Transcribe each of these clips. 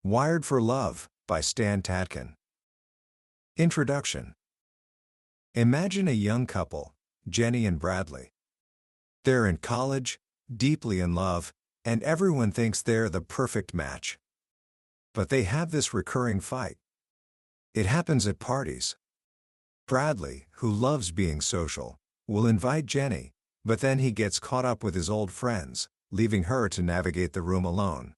Wired for Love by Stan Tatkin. Introduction. Imagine a young couple, Jenny and Bradley. They're in college, deeply in love, and everyone thinks they're the perfect match. But they have this recurring fight. It happens at parties. Bradley, who loves being social, will invite Jenny, but then he gets caught up with his old friends, leaving her to navigate the room alone.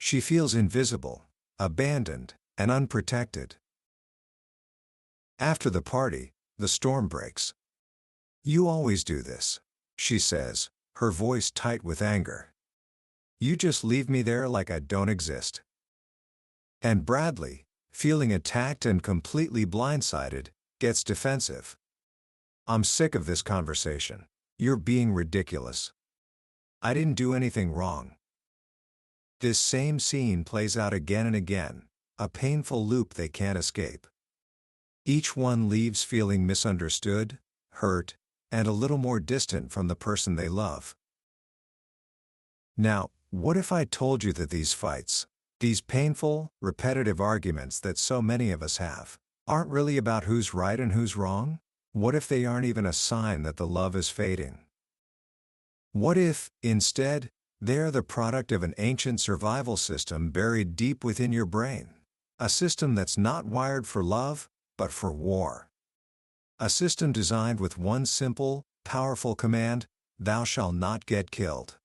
She feels invisible, abandoned, and unprotected. After the party, the storm breaks. "You always do this," she says, her voice tight with anger. "You just leave me there like I don't exist." And Bradley, feeling attacked and completely blindsided, gets defensive. "I'm sick of this conversation. You're being ridiculous. I didn't do anything wrong." This same scene plays out again and again, a painful loop they can't escape. Each one leaves feeling misunderstood, hurt, and a little more distant from the person they love. Now, what if I told you that these fights, these painful, repetitive arguments that so many of us have, aren't really about who's right and who's wrong? What if they aren't even a sign that the love is fading? What if, instead, they're the product of an ancient survival system buried deep within your brain? A system that's not wired for love, but for war. A system designed with one simple, powerful command: thou shalt not get killed.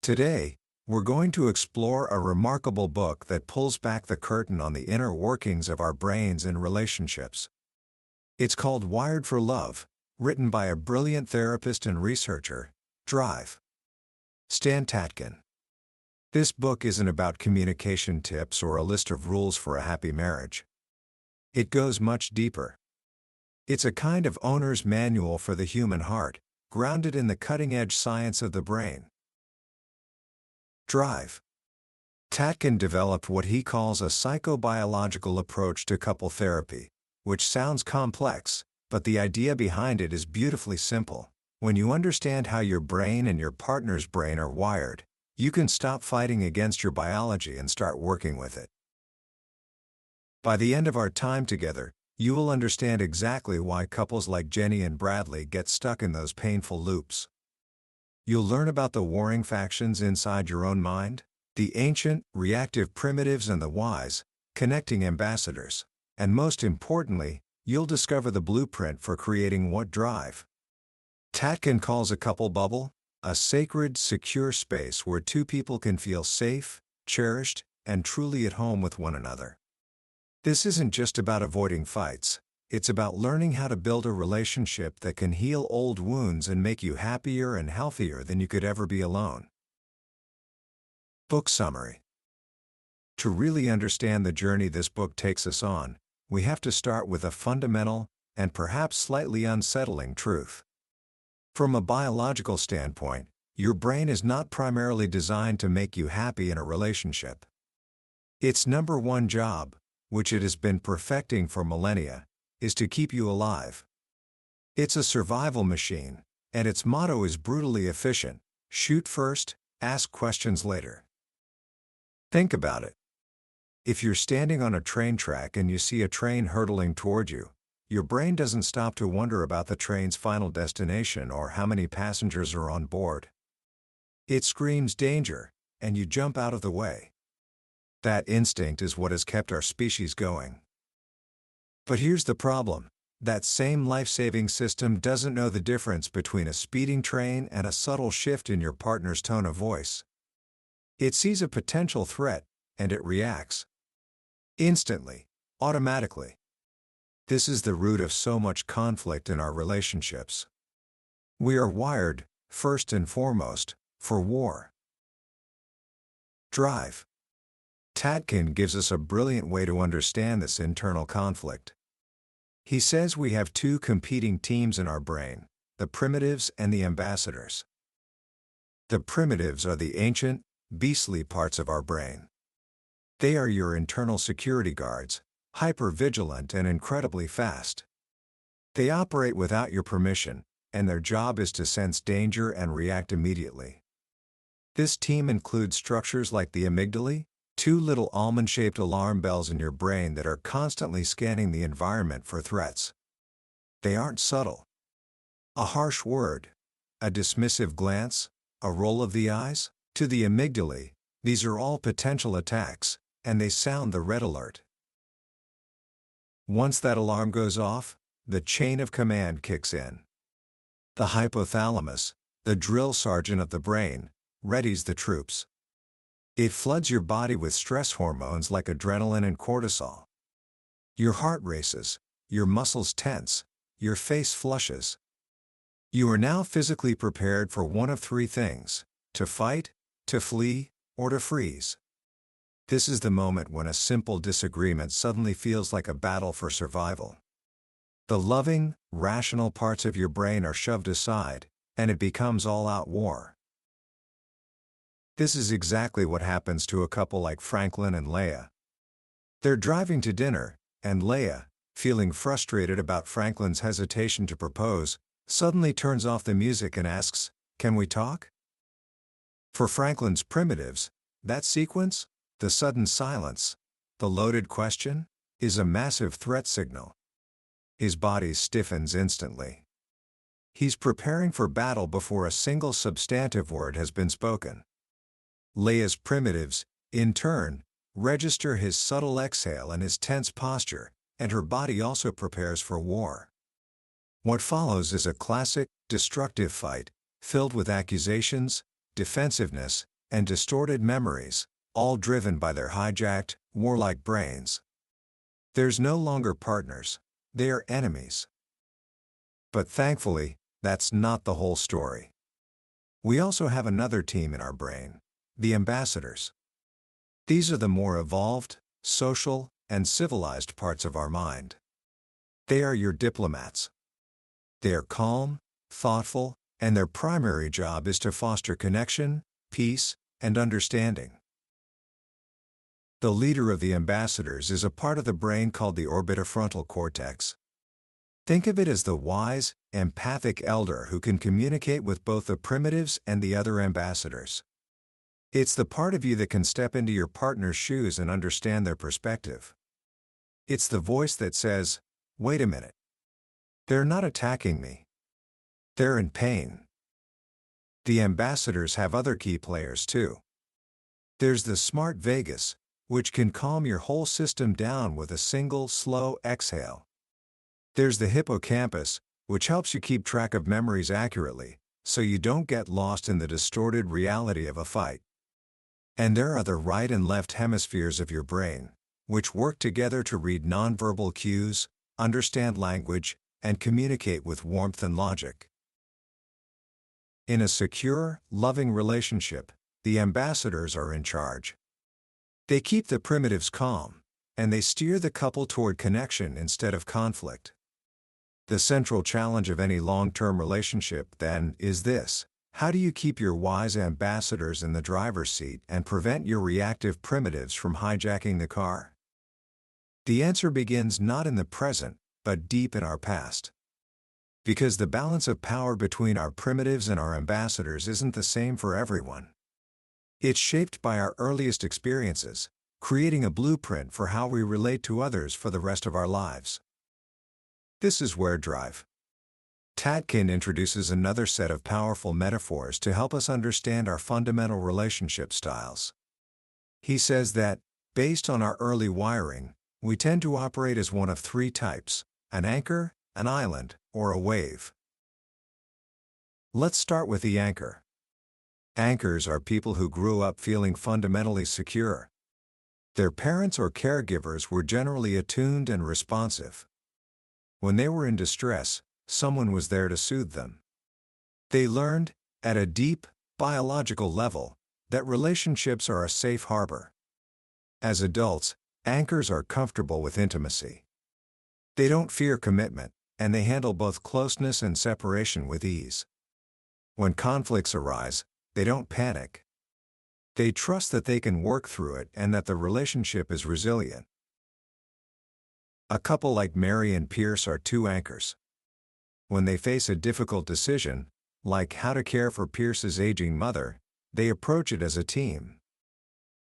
Today, we're going to explore a remarkable book that pulls back the curtain on the inner workings of our brains and relationships. It's called Wired for Love, written by a brilliant therapist and researcher, Drive. Stan Tatkin. This book isn't about communication tips or a list of rules for a happy marriage. It goes much deeper. It's a kind of owner's manual for the human heart, grounded in the cutting-edge science of the brain. Drive. Tatkin developed what he calls a psychobiological approach to couple therapy, which sounds complex, but the idea behind it is beautifully simple. When you understand how your brain and your partner's brain are wired, you can stop fighting against your biology and start working with it. By the end of our time together, you will understand exactly why couples like Jenny and Bradley get stuck in those painful loops. You'll learn about the warring factions inside your own mind, the ancient, reactive primitives and the wise, connecting ambassadors, and most importantly, you'll discover the blueprint for creating what Drive. Tatkin calls a couple bubble a sacred, secure space where two people can feel safe, cherished, and truly at home with one another. This isn't just about avoiding fights, it's about learning how to build a relationship that can heal old wounds and make you happier and healthier than you could ever be alone. Book summary. To really understand the journey this book takes us on, we have to start with a fundamental, and perhaps slightly unsettling truth. From a biological standpoint, your brain is not primarily designed to make you happy in a relationship. Its number one job, which it has been perfecting for millennia, is to keep you alive. It's a survival machine, and its motto is brutally efficient: shoot first, ask questions later. Think about it. If you're standing on a train track and you see a train hurtling toward you, your brain doesn't stop to wonder about the train's final destination or how many passengers are on board. It screams danger, and you jump out of the way. That instinct is what has kept our species going. But here's the problem: that same life-saving system doesn't know the difference between a speeding train and a subtle shift in your partner's tone of voice. It sees a potential threat, and it reacts. Instantly, automatically. This is the root of so much conflict in our relationships. We are wired, first and foremost, for war. Drive. Tatkin gives us a brilliant way to understand this internal conflict. He says we have two competing teams in our brain: the primitives and the ambassadors. The primitives are the ancient, beastly parts of our brain. They are your internal security guards, hyper-vigilant and incredibly fast. They operate without your permission, and their job is to sense danger and react immediately. This team includes structures like the amygdala, Two little almond-shaped alarm bells in your brain that are constantly scanning the environment for threats. They aren't subtle. A harsh word, a dismissive glance, a roll of the eyes, to the amygdala, these are all potential attacks, and they sound the red alert. Once that alarm goes off, the chain of command kicks in. The hypothalamus, the drill sergeant of the brain, readies the troops. It floods your body with stress hormones like adrenaline and cortisol. Your heart races, your muscles tense, your face flushes. You are now physically prepared for one of three things: to fight, to flee, or to freeze. This is the moment when a simple disagreement suddenly feels like a battle for survival. The loving, rational parts of your brain are shoved aside, and it becomes all-out war. This is exactly what happens to a couple like Franklin and Leah. They're driving to dinner, and Leah, feeling frustrated about Franklin's hesitation to propose, suddenly turns off the music and asks, "Can we talk?" For Franklin's primitives, that sequence, the sudden silence, the loaded question, is a massive threat signal. His body stiffens instantly. He's preparing for battle before a single substantive word has been spoken. Leah's primitives, in turn, register his subtle exhale and his tense posture, and her body also prepares for war. What follows is a classic, destructive fight, filled with accusations, defensiveness, and distorted memories, all driven by their hijacked, warlike brains. There's no longer partners, they are enemies. But thankfully, that's not the whole story. We also have another team in our brain: the ambassadors. These are the more evolved, social, and civilized parts of our mind. They are your diplomats. They are calm, thoughtful, and their primary job is to foster connection, peace, and understanding. The leader of the ambassadors is a part of the brain called the orbitofrontal cortex. Think of it as the wise, empathic elder who can communicate with both the primitives and the other ambassadors. It's the part of you that can step into your partner's shoes and understand their perspective. It's the voice that says, "Wait a minute. They're not attacking me. They're in pain." The ambassadors have other key players too. There's the smart vagus, which can calm your whole system down with a single, slow exhale. There's the hippocampus, which helps you keep track of memories accurately, so you don't get lost in the distorted reality of a fight. And there are the right and left hemispheres of your brain, which work together to read nonverbal cues, understand language, and communicate with warmth and logic. In a secure, loving relationship, the ambassadors are in charge. They keep the primitives calm, and they steer the couple toward connection instead of conflict. The central challenge of any long-term relationship, then, is this: how do you keep your wise ambassadors in the driver's seat and prevent your reactive primitives from hijacking the car? The answer begins not in the present, but deep in our past. Because the balance of power between our primitives and our ambassadors isn't the same for everyone. It's shaped by our earliest experiences, creating a blueprint for how we relate to others for the rest of our lives. This is where Tatkin introduces another set of powerful metaphors to help us understand our fundamental relationship styles. He says that, based on our early wiring, we tend to operate as one of three types: an anchor, an island, or a wave. Let's start with the anchor. Anchors are people who grew up feeling fundamentally secure. Their parents or caregivers were generally attuned and responsive. When they were in distress, someone was there to soothe them. They learned, at a deep, biological level, that relationships are a safe harbor. As adults, anchors are comfortable with intimacy. They don't fear commitment, and they handle both closeness and separation with ease. When conflicts arise, they don't panic. They trust that they can work through it and that the relationship is resilient. A couple like Mary and Pierce are two anchors. When they face a difficult decision, like how to care for Pierce's aging mother, they approach it as a team.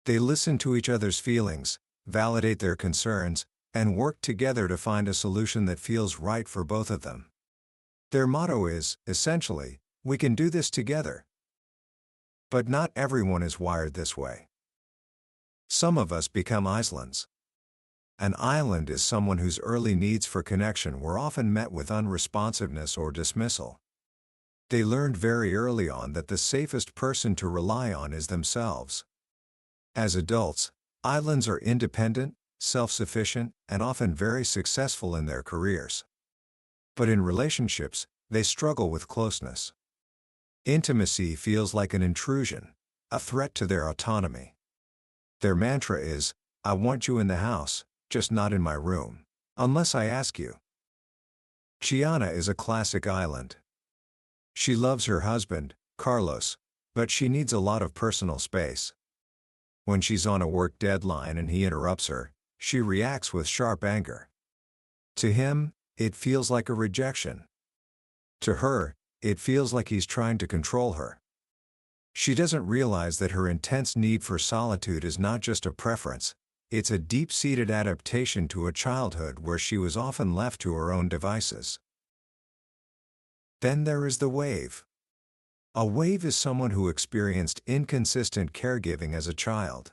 They listen to each other's feelings, validate their concerns, and work together to find a solution that feels right for both of them. Their motto is, essentially, we can do this together. But not everyone is wired this way. Some of us become islands. An island is someone whose early needs for connection were often met with unresponsiveness or dismissal. They learned very early on that the safest person to rely on is themselves. As adults, islands are independent, self-sufficient, and often very successful in their careers. But in relationships, they struggle with closeness. Intimacy feels like an intrusion, a threat to their autonomy. Their mantra is, I want you in the house, just not in my room, unless I ask you. Chiana is a classic island. She loves her husband, Carlos, but she needs a lot of personal space. When she's on a work deadline and he interrupts her, she reacts with sharp anger. To him, it feels like a rejection. To her, it feels like he's trying to control her. She doesn't realize that her intense need for solitude is not just a preference, it's a deep-seated adaptation to a childhood where she was often left to her own devices. Then there is the wave. A wave is someone who experienced inconsistent caregiving as a child.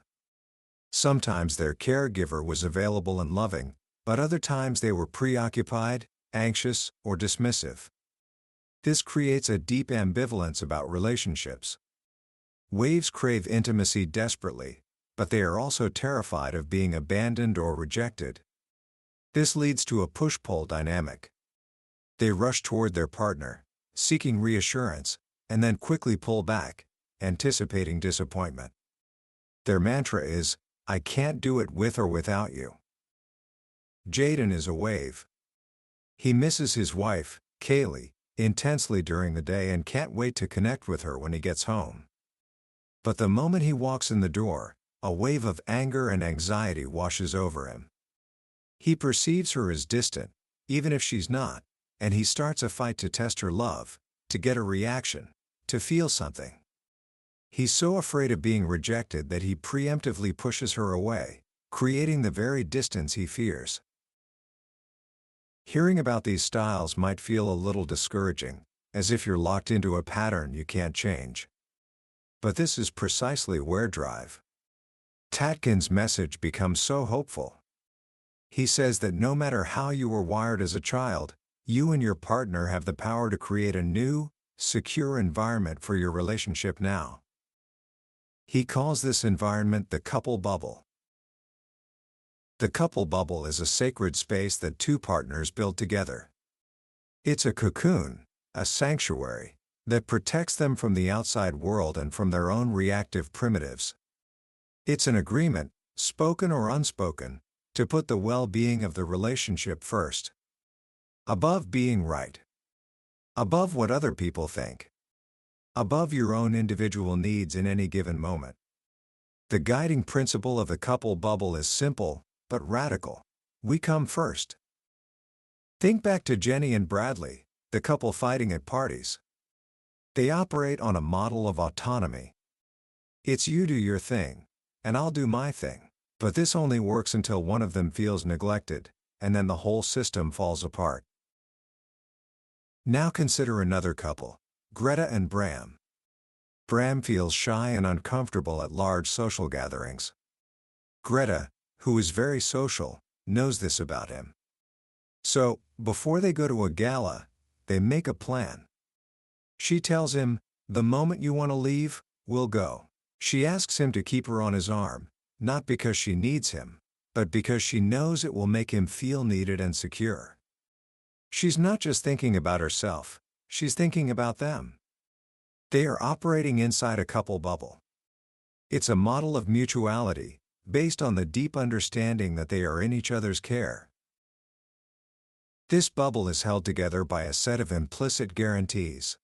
Sometimes their caregiver was available and loving, but other times they were preoccupied, anxious, or dismissive. This creates a deep ambivalence about relationships. Waves crave intimacy desperately, but they are also terrified of being abandoned or rejected. This leads to a push-pull dynamic. They rush toward their partner, seeking reassurance, and then quickly pull back, anticipating disappointment. Their mantra is, I can't do it with or without you. Jaden is a wave. He misses his wife, Kaylee, intensely during the day and can't wait to connect with her when he gets home. But the moment he walks in the door, a wave of anger and anxiety washes over him. He perceives her as distant, even if she's not, and he starts a fight to test her love, to get a reaction, to feel something. He's so afraid of being rejected that he preemptively pushes her away, creating the very distance he fears. Hearing about these styles might feel a little discouraging, as if you're locked into a pattern you can't change. But this is precisely where Tatkin's message becomes so hopeful. He says that no matter how you were wired as a child, you and your partner have the power to create a new, secure environment for your relationship now. He calls this environment the couple bubble. The couple bubble is a sacred space that two partners build together. It's a cocoon, a sanctuary, that protects them from the outside world and from their own reactive primitives. It's an agreement, spoken or unspoken, to put the well-being of the relationship first. Above being right. Above what other people think. Above your own individual needs in any given moment. The guiding principle of the couple bubble is simple, but radical. We come first. Think back to Jenny and Bradley, the couple fighting at parties. They operate on a model of autonomy. It's you do your thing, and I'll do my thing. But this only works until one of them feels neglected, and then the whole system falls apart. Now consider another couple, Greta and Bram. Bram feels shy and uncomfortable at large social gatherings. Greta, who is very social, knows this about him. So, before they go to a gala, they make a plan. She tells him, the moment you want to leave, we'll go. She asks him to keep her on his arm, not because she needs him, but because she knows it will make him feel needed and secure. She's not just thinking about herself, she's thinking about them. They are operating inside a couple bubble. It's a model of mutuality, based on the deep understanding that they are in each other's care. This bubble is held together by a set of implicit guarantees.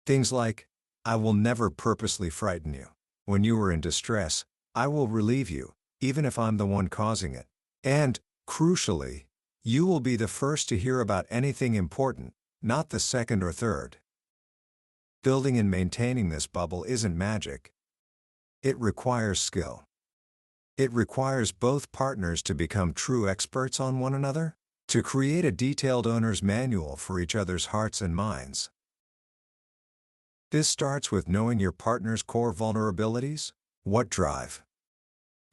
Things like, I will never purposely frighten you. When you are in distress, I will relieve you, even if I'm the one causing it. And, crucially, you will be the first to hear about anything important, not the second or third. Building and maintaining this bubble isn't magic. It requires skill. It requires both partners to become true experts on one another, to create a detailed owner's manual for each other's hearts and minds. This starts with knowing your partner's core vulnerabilities. What drive?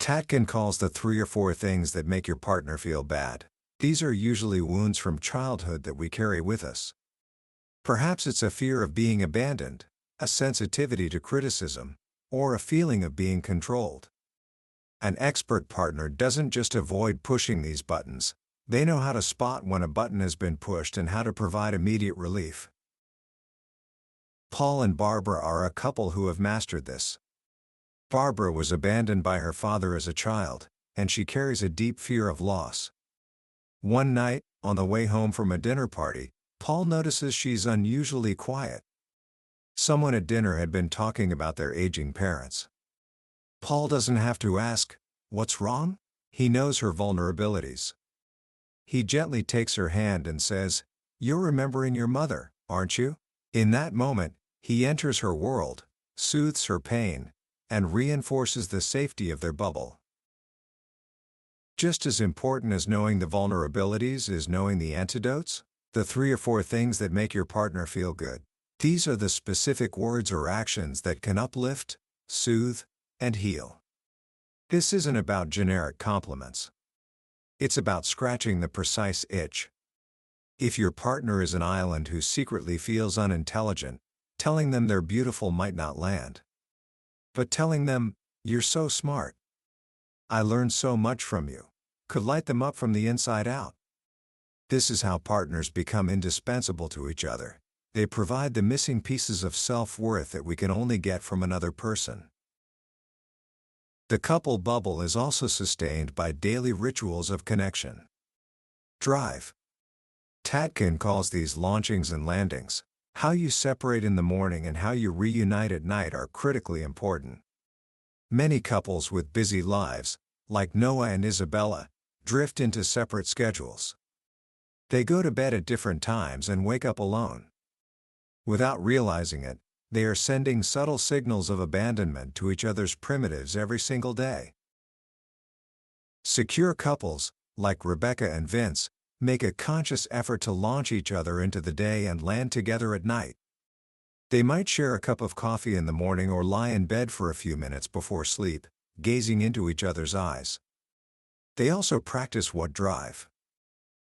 Tatkin calls the 3 or 4 things that make your partner feel bad. These are usually wounds from childhood that we carry with us. Perhaps it's a fear of being abandoned, a sensitivity to criticism, or a feeling of being controlled. An expert partner doesn't just avoid pushing these buttons, they know how to spot when a button has been pushed and how to provide immediate relief. Paul and Barbara are a couple who have mastered this. Barbara was abandoned by her father as a child, and she carries a deep fear of loss. One night, on the way home from a dinner party, Paul notices she's unusually quiet. Someone at dinner had been talking about their aging parents. Paul doesn't have to ask, "What's wrong?" He knows her vulnerabilities. He gently takes her hand and says, "You're remembering your mother, aren't you?" In that moment, he enters her world, soothes her pain, and reinforces the safety of their bubble. Just as important as knowing the vulnerabilities is knowing the antidotes, the 3 or 4 things that make your partner feel good. These are the specific words or actions that can uplift, soothe, and heal. This isn't about generic compliments. It's about scratching the precise itch. If your partner is an island who secretly feels unintelligent, telling them they're beautiful might not land. But telling them, "You're so smart. I learned so much from you," could light them up from the inside out. This is how partners become indispensable to each other. They provide the missing pieces of self-worth that we can only get from another person. The couple bubble is also sustained by daily rituals of connection. Drive. Tatkin calls these launchings and landings. How you separate in the morning and how you reunite at night are critically important. Many couples with busy lives, like Noah and Isabella, drift into separate schedules. They go to bed at different times and wake up alone. Without realizing it, they are sending subtle signals of abandonment to each other's primitives every single day. Secure couples, like Rebecca and Vince, make a conscious effort to launch each other into the day and land together at night. They might share a cup of coffee in the morning or lie in bed for a few minutes before sleep, gazing into each other's eyes. They also practice what drive.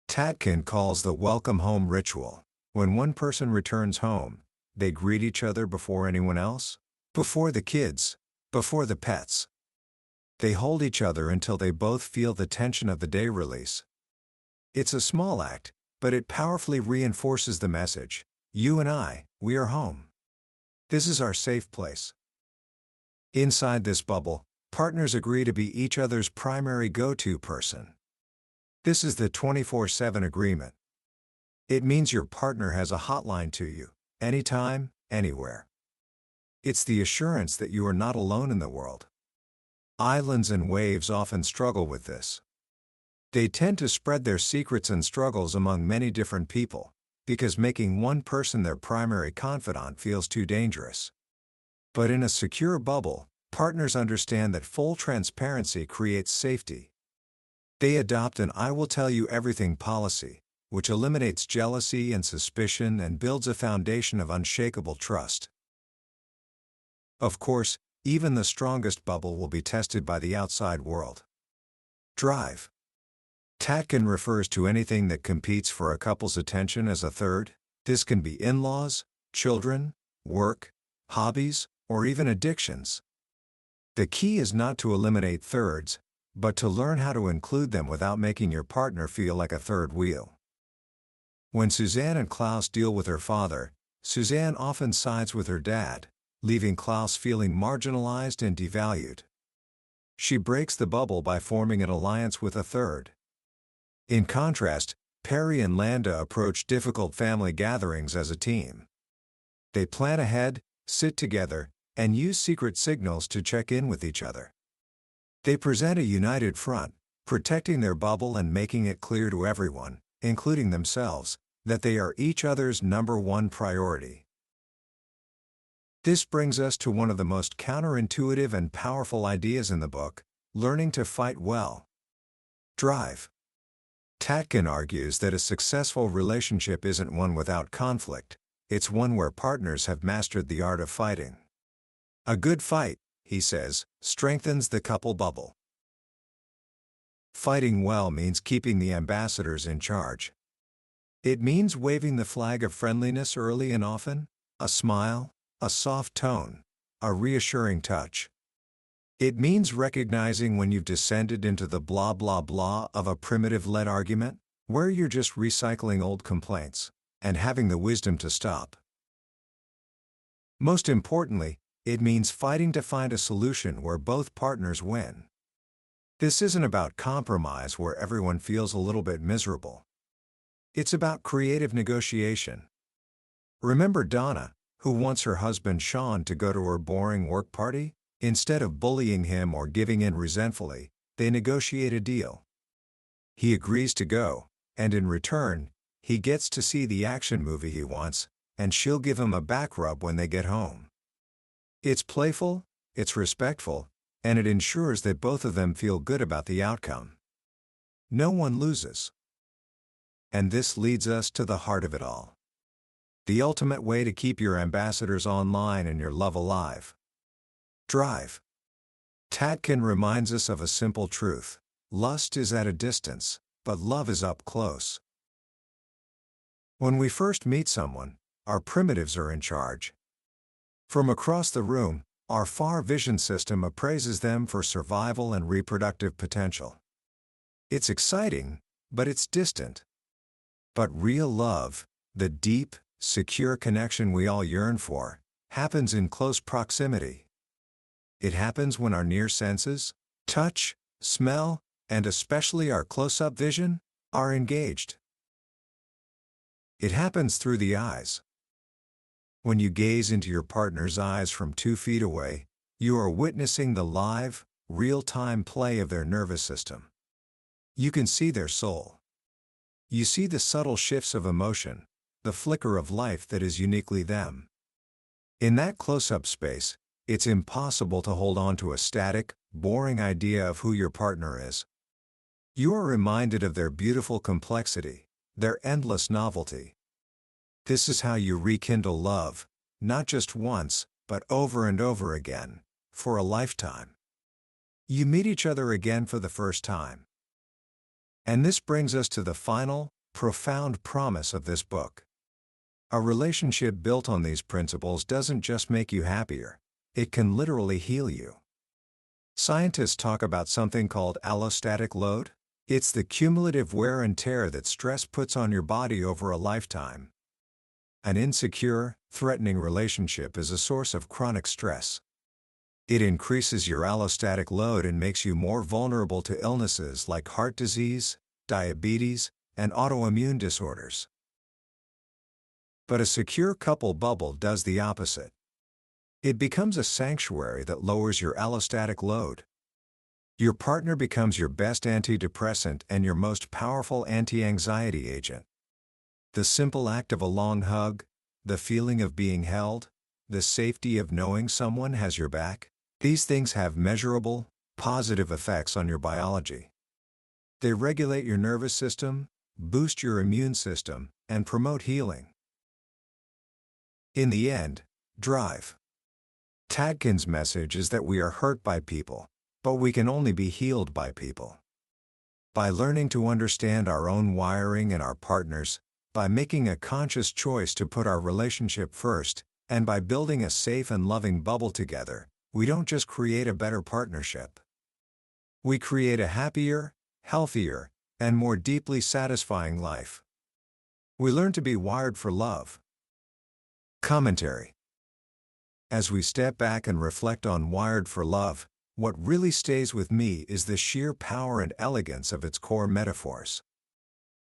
Tatkin calls the welcome home ritual. When one person returns home, they greet each other before anyone else, before the kids, before the pets. They hold each other until they both feel the tension of the day release. It's a small act, but it powerfully reinforces the message, "You and I, we are home. This is our safe place." Inside this bubble, partners agree to be each other's primary go-to person. This is the 24/7 agreement. It means your partner has a hotline to you, anytime, anywhere. It's the assurance that you are not alone in the world. Islands and waves often struggle with this. They tend to spread their secrets and struggles among many different people, because making one person their primary confidant feels too dangerous. But in a secure bubble, partners understand that full transparency creates safety. They adopt an "I will tell you everything" policy, which eliminates jealousy and suspicion and builds a foundation of unshakable trust. Of course, even the strongest bubble will be tested by the outside world. Drive. Tatkin refers to anything that competes for a couple's attention as a third. This can be in-laws, children, work, hobbies, or even addictions. The key is not to eliminate thirds, but to learn how to include them without making your partner feel like a third wheel. When Suzanne and Klaus deal with her father, Suzanne often sides with her dad, leaving Klaus feeling marginalized and devalued. She breaks the bubble by forming an alliance with a third. In contrast, Perry and Landa approach difficult family gatherings as a team. They plan ahead, sit together, and use secret signals to check in with each other. They present a united front, protecting their bubble and making it clear to everyone, including themselves, that they are each other's #1 priority. This brings us to one of the most counterintuitive and powerful ideas in the book: Learning to fight well. Drive. Tatkin argues that a successful relationship isn't one without conflict, it's one where partners have mastered the art of fighting. A good fight, he says, strengthens the couple bubble. Fighting well means keeping the ambassadors in charge. It means waving the flag of friendliness early and often, a smile, a soft tone, a reassuring touch. It means recognizing when you've descended into the blah blah blah of a primitive-led argument, where you're just recycling old complaints, and having the wisdom to stop. Most importantly, it means fighting to find a solution where both partners win. This isn't about compromise where everyone feels a little bit miserable. It's about creative negotiation. Remember Donna, who wants her husband Sean to go to her boring work party? Instead of bullying him or giving in resentfully, they negotiate a deal. He agrees to go, and in return, he gets to see the action movie he wants, and she'll give him a back rub when they get home. It's playful, it's respectful, and it ensures that both of them feel good about the outcome. No one loses. And this leads us to the heart of it all. The ultimate way to keep your ambassadors online and your love alive. Drive. Tatkin reminds us of a simple truth. Lust is at a distance, but love is up close. When we first meet someone, our primitives are in charge. From across the room, our far vision system appraises them for survival and reproductive potential. It's exciting, but it's distant. But real love, the deep, secure connection we all yearn for, happens in close proximity. It happens when our near senses, touch, smell, and especially our close-up vision, are engaged. It happens through the eyes. When you gaze into your partner's eyes from 2 feet away, you are witnessing the live, real-time play of their nervous system. You can see their soul. You see the subtle shifts of emotion, the flicker of life that is uniquely them. In that close-up space, it's impossible to hold on to a static, boring idea of who your partner is. You are reminded of their beautiful complexity, their endless novelty. This is how you rekindle love, not just once, but over and over again, for a lifetime. You meet each other again for the first time. And this brings us to the final, profound promise of this book. A relationship built on these principles doesn't just make you happier. It can literally heal you. Scientists talk about something called allostatic load. It's the cumulative wear and tear that stress puts on your body over a lifetime. An insecure, threatening relationship is a source of chronic stress. It increases your allostatic load and makes you more vulnerable to illnesses like heart disease, diabetes, and autoimmune disorders. But a secure couple bubble does the opposite. It becomes a sanctuary that lowers your allostatic load. Your partner becomes your best antidepressant and your most powerful anti-anxiety agent. The simple act of a long hug, the feeling of being held, the safety of knowing someone has your back, these things have measurable, positive effects on your biology. They regulate your nervous system, boost your immune system, and promote healing. In the end, drive. Tatkin's message is that we are hurt by people, but we can only be healed by people. By learning to understand our own wiring and our partners, by making a conscious choice to put our relationship first, and by building a safe and loving bubble together, we don't just create a better partnership. We create a happier, healthier, and more deeply satisfying life. We learn to be wired for love. Commentary. As we step back and reflect on Wired for Love, what really stays with me is the sheer power and elegance of its core metaphors.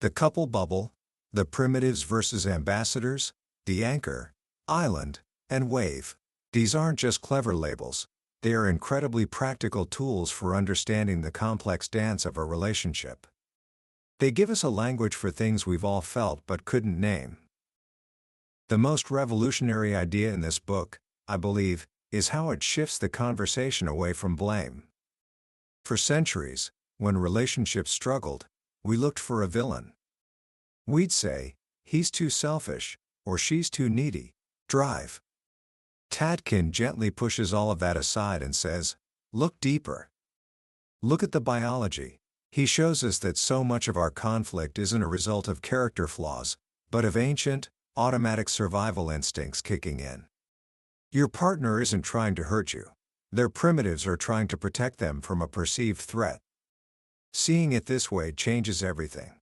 The couple bubble, the primitives versus ambassadors, the anchor, island, and wave. These aren't just clever labels, they are incredibly practical tools for understanding the complex dance of a relationship. They give us a language for things we've all felt but couldn't name. The most revolutionary idea in this book, I believe, is how it shifts the conversation away from blame. For centuries, when relationships struggled, we looked for a villain. We'd say, he's too selfish, or she's too needy. Drive. Tatkin gently pushes all of that aside and says, look deeper. Look at the biology. He shows us that so much of our conflict isn't a result of character flaws, but of ancient, automatic survival instincts kicking in. Your partner isn't trying to hurt you. Their primitives are trying to protect them from a perceived threat. Seeing it this way changes everything.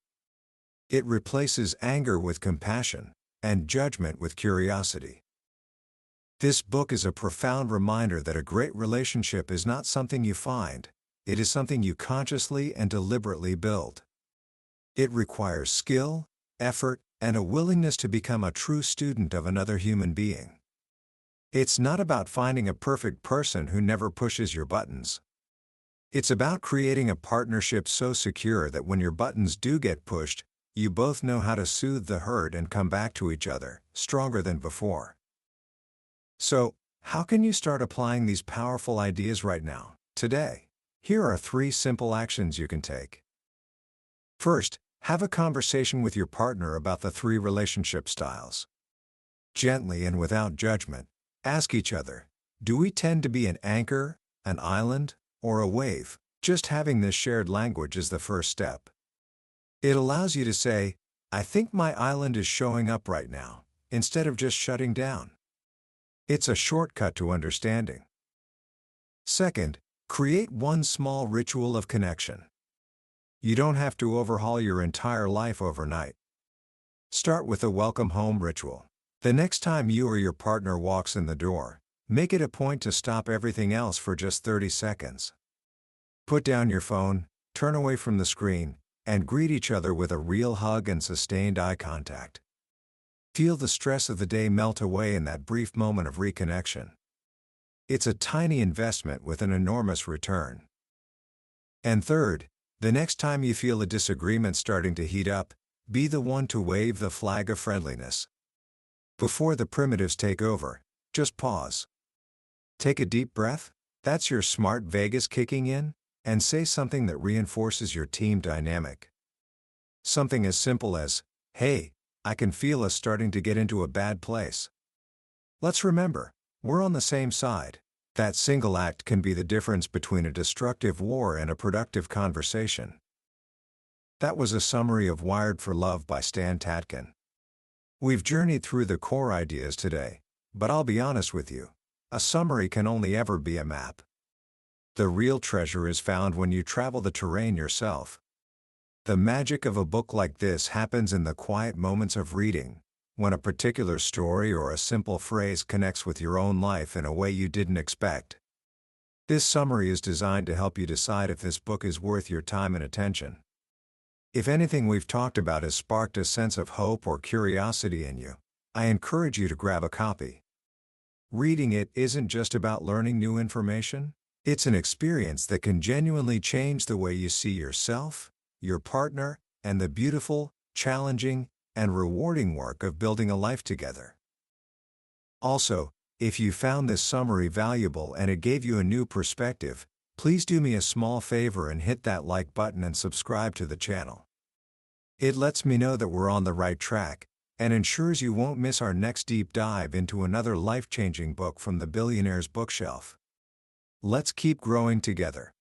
It replaces anger with compassion, and judgment with curiosity. This book is a profound reminder that a great relationship is not something you find, it is something you consciously and deliberately build. It requires skill, effort, and a willingness to become a true student of another human being. It's not about finding a perfect person who never pushes your buttons. It's about creating a partnership so secure that when your buttons do get pushed, you both know how to soothe the hurt and come back to each other, stronger than before. So, how can you start applying these powerful ideas right now, today? Here are 3 simple actions you can take. First, have a conversation with your partner about the 3 relationship styles. Gently and without judgment, ask each other, do we tend to be an anchor, an island, or a wave? Just having this shared language is the first step. It allows you to say, I think my island is showing up right now, instead of just shutting down. It's a shortcut to understanding. Second, create one small ritual of connection. You don't have to overhaul your entire life overnight. Start with a welcome home ritual. The next time you or your partner walks in the door, make it a point to stop everything else for just 30 seconds. Put down your phone, turn away from the screen, and greet each other with a real hug and sustained eye contact. Feel the stress of the day melt away in that brief moment of reconnection. It's a tiny investment with an enormous return. And third, the next time you feel a disagreement starting to heat up, be the one to wave the flag of friendliness. Before the primitives take over, just pause. Take a deep breath, that's your smart vagus kicking in, and say something that reinforces your team dynamic. Something as simple as, hey, I can feel us starting to get into a bad place. Let's remember, we're on the same side. That single act can be the difference between a destructive war and a productive conversation. That was a summary of Wired for Love by Stan Tatkin. We've journeyed through the core ideas today, but I'll be honest with you, a summary can only ever be a map. The real treasure is found when you travel the terrain yourself. The magic of a book like this happens in the quiet moments of reading, when a particular story or a simple phrase connects with your own life in a way you didn't expect. This summary is designed to help you decide if this book is worth your time and attention. If anything we've talked about has sparked a sense of hope or curiosity in you, I encourage you to grab a copy. Reading it isn't just about learning new information, it's an experience that can genuinely change the way you see yourself, your partner, and the beautiful, challenging, and rewarding work of building a life together. Also, if you found this summary valuable and it gave you a new perspective, please do me a small favor and hit that like button and subscribe to the channel. It lets me know that we're on the right track, and ensures you won't miss our next deep dive into another life-changing book from the billionaire's bookshelf. Let's keep growing together.